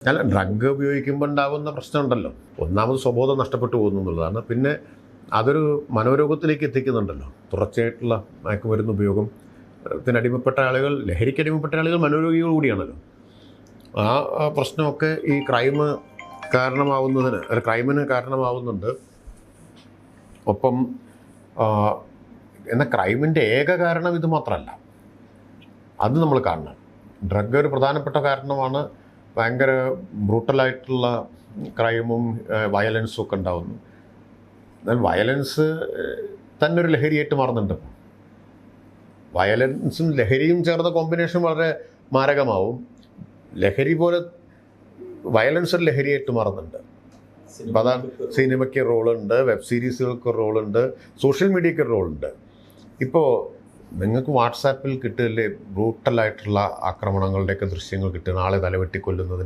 അല്ല, ഡ്രഗ് ഉപയോഗിക്കുമ്പോൾ ഉണ്ടാകുന്ന പ്രശ്നമുണ്ടല്ലോ. ഒന്നാമത് സ്വബോധം നഷ്ടപ്പെട്ടു പോകുന്നു എന്നുള്ളതാണ്. പിന്നെ അതൊരു മനോരോഗത്തിലേക്ക് എത്തിക്കുന്നുണ്ടല്ലോ. തുടർച്ചയായിട്ടുള്ള മയക്കുമരുന്ന് ഉപയോഗം ത്തിനടിമപ്പെട്ട ആളുകൾ, ലഹരിക്കടിമപ്പെട്ട ആളുകൾ മനോരോഗികൾ കൂടിയാണല്ലോ. ആ പ്രശ്നമൊക്കെ ഈ ക്രൈമിന് കാരണമാവുന്നുണ്ട്. ഒപ്പം എന്നാൽ ക്രൈമിൻ്റെ ഏക കാരണം ഇത് മാത്രമല്ല, അത് നമ്മൾ കാണണം. ഡ്രഗ് ഒരു പ്രധാനപ്പെട്ട കാരണമാണ്. ഭയങ്കര ബ്രൂട്ടലായിട്ടുള്ള ക്രൈമും വയലൻസും ഒക്കെ ഉണ്ടാകുന്നു. എന്നാൽ വയലൻസ് തന്നെ ഒരു ലഹരിയായിട്ട് മാറുന്നുണ്ട്. വയലൻസും ലഹരിയും ചേർന്ന കോമ്പിനേഷൻ വളരെ മാരകമാവും. ലഹരി പോലെ വയലൻസ് ഒരു ലഹരിയായിട്ട് മാറുന്നുണ്ട്. അപ്പോൾ അതാണ് സിനിമയ്ക്ക് റോളുണ്ട്, വെബ് സീരീസുകൾക്ക് റോളുണ്ട്, സോഷ്യൽ മീഡിയയ്ക്ക് റോളുണ്ട്. ഇപ്പോൾ നിങ്ങൾക്ക് വാട്സാപ്പിൽ കിട്ടില്ലേ ബ്രൂട്ടലായിട്ടുള്ള ആക്രമണങ്ങളുടെയൊക്കെ ദൃശ്യങ്ങൾ കിട്ടുന്ന, ആളെ തലവെട്ടിക്കൊല്ലുന്നതിൻ്റെ